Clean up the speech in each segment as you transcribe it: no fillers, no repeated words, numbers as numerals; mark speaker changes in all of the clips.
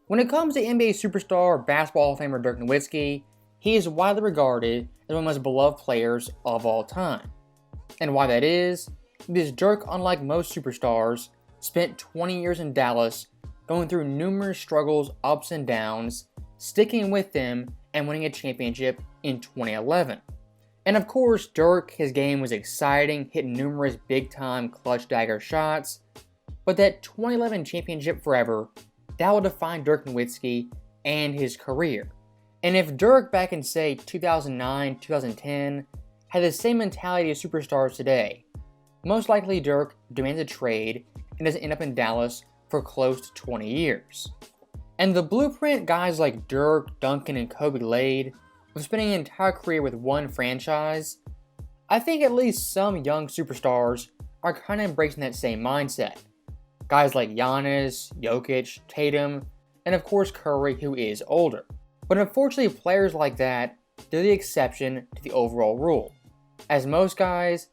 Speaker 1: When it comes to NBA superstar, basketball Hall of Famer Dirk Nowitzki, he is widely regarded as one of the most beloved players of all time. And why that is, because Dirk, unlike most superstars, spent 20 years in Dallas going through numerous struggles, ups and downs, sticking with them and winning a championship in 2011. And of course, Dirk, his game was exciting, hitting numerous big-time clutch dagger shots, but that 2011 championship forever, that will define Dirk Nowitzki and his career. And if Dirk back in say 2009, 2010 had the same mentality as superstars today, most likely Dirk demands a trade and doesn't end up in Dallas for close to 20 years. And the blueprint guys like Dirk, Duncan, and Kobe laid of spending an entire career with one franchise, I think at least some young superstars are kind of embracing that same mindset. Guys like Giannis, Jokic, Tatum, and of course Curry, who is older. But unfortunately, players like that, they're the exception to the overall rule, as most guys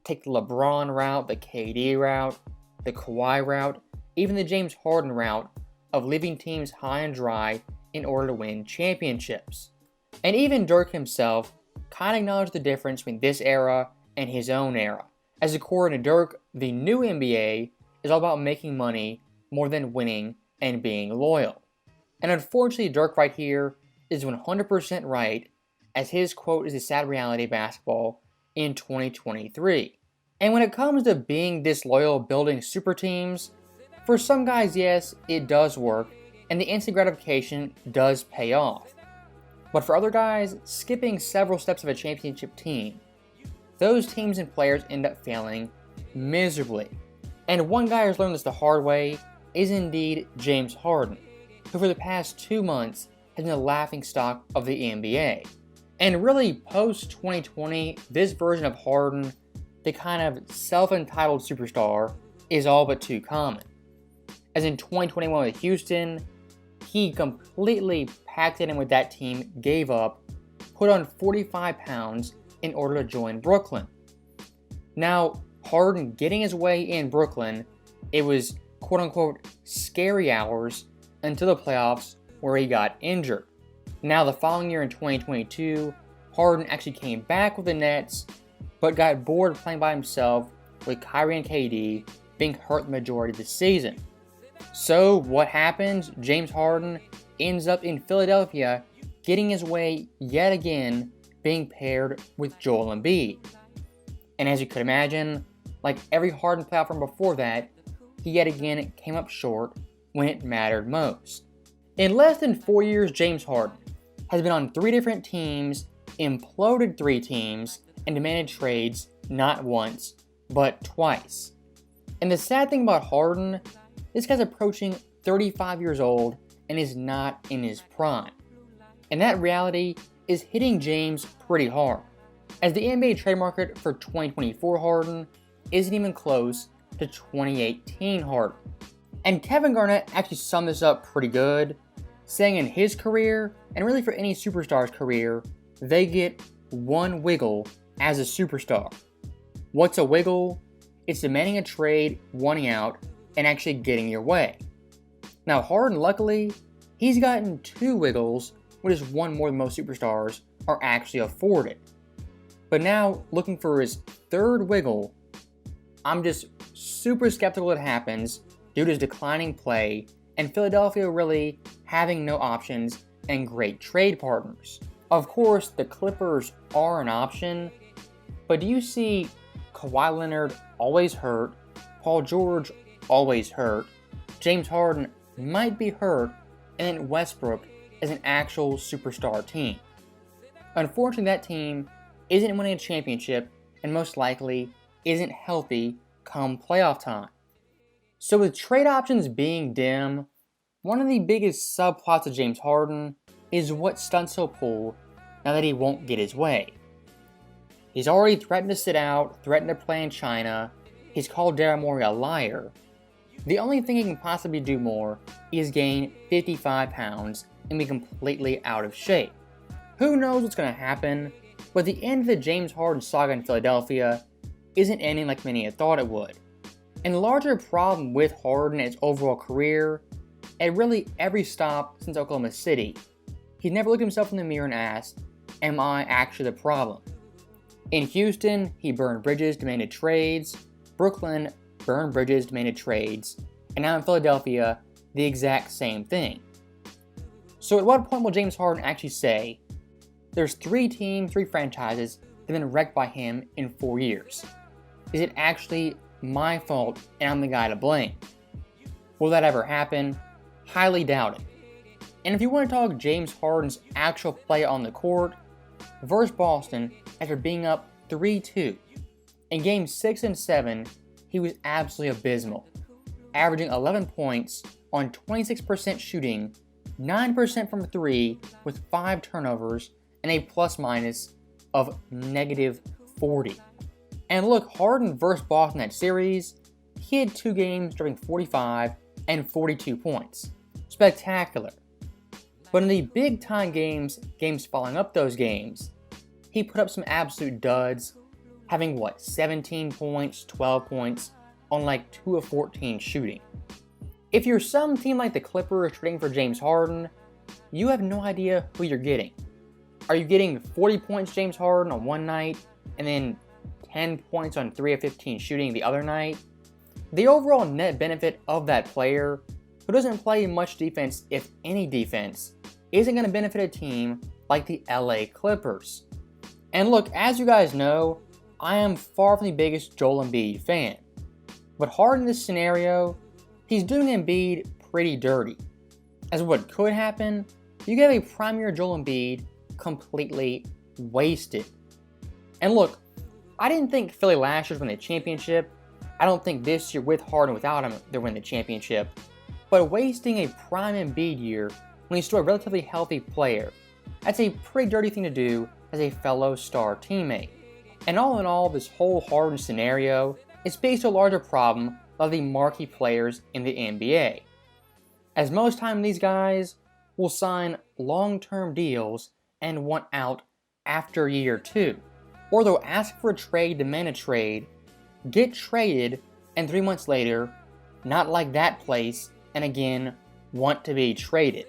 Speaker 1: take the LeBron route, the KD route, the Kawhi route, even the James Harden route of leaving teams high and dry in order to win championships. And even Dirk himself kind of acknowledged the difference between this era and his own era, as according to Dirk, the new NBA is all about making money more than winning and being loyal. And unfortunately, Dirk right here is 100% right, as his quote is the sad reality of basketball in 2023. And when it comes to being disloyal building super teams, for some guys, yes, it does work, and the instant gratification does pay off. But for other guys, skipping several steps of a championship team, those teams and players end up failing miserably. And one guy who's learned this the hard way is indeed James Harden, who for the past 2 months has been the laughingstock of the NBA. And really, post-2020, this version of Harden, the kind of self-entitled superstar, is all but too common. As in 2021 with Houston, he completely packed it in with that team, gave up, put on 45 pounds in order to join Brooklyn. Now, Harden getting his way in Brooklyn, it was quote-unquote scary hours until the playoffs where he got injured. Now the following year in 2022, Harden actually came back with the Nets, but got bored playing by himself with Kyrie and KD being hurt the majority of the season. So what happens? James Harden ends up in Philadelphia getting his way yet again being paired with Joel Embiid. And as you could imagine, like every Harden playoff run before that, he yet again came up short when it mattered most. In less than 4 years, James Harden has been on 3 different teams, imploded 3 teams, and demanded trades not once, but twice. And the sad thing about Harden, this guy's approaching 35 years old and is not in his prime. And that reality is hitting James pretty hard, as the NBA trade market for 2024 Harden isn't even close to 2018 Harden. And Kevin Garnett actually summed this up pretty good, saying in his career, and really for any superstar's career, they get one wiggle as a superstar. What's a wiggle? It's demanding a trade, wanting out, and actually getting your way. Now Harden, luckily, he's gotten 2 wiggles, which is one more than most superstars are actually afforded. But now, looking for his 3rd wiggle, I'm just super skeptical it happens due to his declining play and Philadelphia really having no options and great trade partners. Of course, the Clippers are an option, but do you see Kawhi Leonard always hurt, Paul George always hurt, James Harden might be hurt, and then Westbrook is an actual superstar team? Unfortunately, that team isn't winning a championship and most likely isn't healthy come playoff time. So with trade options being dim, one of the biggest subplots of James Harden is what stunts he'll pull now that he won't get his way. He's already threatened to sit out, threatened to play in China, he's called Daryl Morey a liar. The only thing he can possibly do more is gain 55 pounds and be completely out of shape. Who knows what's going to happen, but the end of the James Harden saga in Philadelphia isn't ending like many had thought it would. And the larger problem with Harden and his overall career At really every stop since Oklahoma City, he's never looked himself in the mirror and asked, am I actually the problem? In Houston, he burned bridges, demanded trades. Brooklyn burned bridges, demanded trades. And now in Philadelphia, the exact same thing. So at what point will James Harden actually say, there's 3 teams, 3 franchises that have been wrecked by him in 4 years? Is it actually my fault and I'm the guy to blame? Will that ever happen? Highly doubt it. And if you want to talk James Harden's actual play on the court, versus Boston after being up 3-2. In games 6 and 7, he was absolutely abysmal, averaging 11 points on 26% shooting, 9% from 3 with 5 turnovers, and a plus-minus of -40. And look, Harden versus Boston that series, he had 2 games dropping 45 and 42 points. Spectacular. But in the big-time games following up those games, he put up some absolute duds, having 17 points, 12 points on 2 of 14 shooting. If you're some team like the Clippers trading for James Harden, you have no idea who you're getting. Are you getting 40 points James Harden on one night, and then 10 points on 3 of 15 shooting the other night? The overall net benefit of that player, who doesn't play much defense, if any defense, isn't going to benefit a team like the LA Clippers. And look, as you guys know, I am far from the biggest Joel Embiid fan. But Harden in this scenario, he's doing Embiid pretty dirty. As what could happen, you get a premier Joel Embiid completely wasted. And look, I didn't think Philly last year would win the championship. I don't think this year with Harden without him they'll win the championship. But wasting a prime Embiid year when he's still a relatively healthy player, that's a pretty dirty thing to do as a fellow star teammate. And all in all, this whole Harden scenario is based on a larger problem of the marquee players in the NBA. As most time these guys will sign long-term deals and want out after year 2. Or they'll ask for a trade, demand a trade, get traded, and 3 months later, not like that place, and again, want to be traded.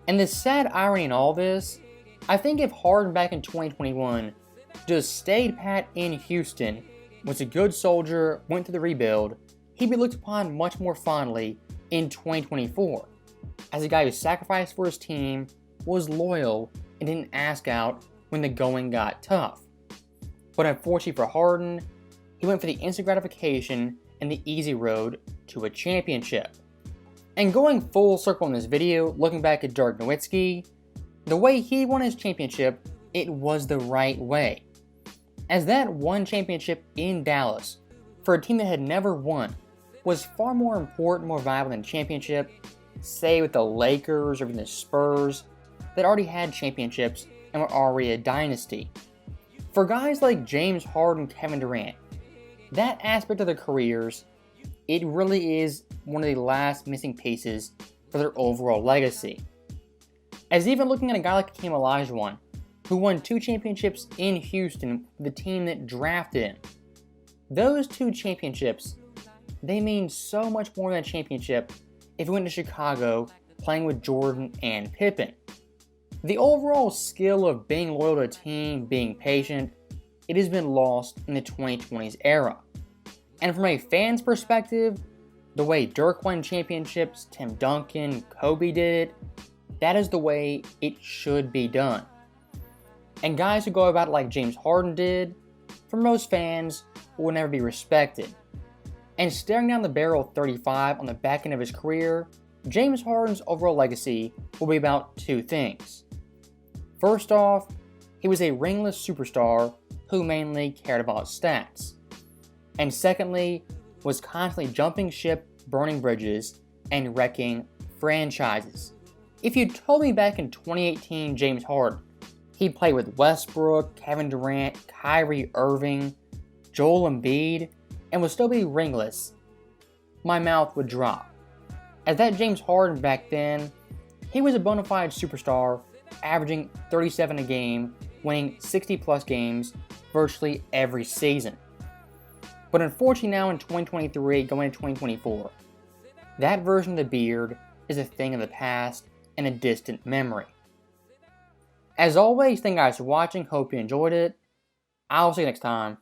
Speaker 1: And the sad irony in all this, I think if Harden back in 2021 just stayed pat in Houston, was a good soldier, went through the rebuild, he'd be looked upon much more fondly in 2024 as a guy who sacrificed for his team, was loyal, and didn't ask out when the going got tough. But unfortunately for Harden, he went for the instant gratification and the easy road to a championship. And going full circle in this video, looking back at Dirk Nowitzki, the way he won his championship, it was the right way. As that one championship in Dallas, for a team that had never won, was far more important, more valuable than championship, say with the Lakers or even the Spurs, that already had championships and were already a dynasty. For guys like James Harden, Kevin Durant, that aspect of their careers, it really is one of the last missing pieces for their overall legacy. As even looking at a guy like Hakeem Olajuwon, who won 2 championships in Houston with the team that drafted him. Those 2 championships, they mean so much more than a championship if he went to Chicago playing with Jordan and Pippen. The overall skill of being loyal to a team, being patient, it has been lost in the 2020s era. And from a fan's perspective, the way Dirk won championships, Tim Duncan, Kobe did it, that is the way it should be done. And guys who go about it like James Harden did, for most fans, will never be respected. And staring down the barrel of 35 on the back end of his career, James Harden's overall legacy will be about 2 things. First off, he was a ringless superstar who mainly cared about stats. And secondly, was constantly jumping ship, burning bridges, and wrecking franchises. If you told me back in 2018 James Harden, he'd play with Westbrook, Kevin Durant, Kyrie Irving, Joel Embiid, and would still be ringless, my mouth would drop. As that James Harden back then, he was a bona fide superstar, averaging 37 a game, winning 60 plus games virtually every season. But unfortunately now in 2023, going into 2024, that version of the beard is a thing of the past and a distant memory. As always, thank you guys for watching. Hope you enjoyed it. I'll see you next time.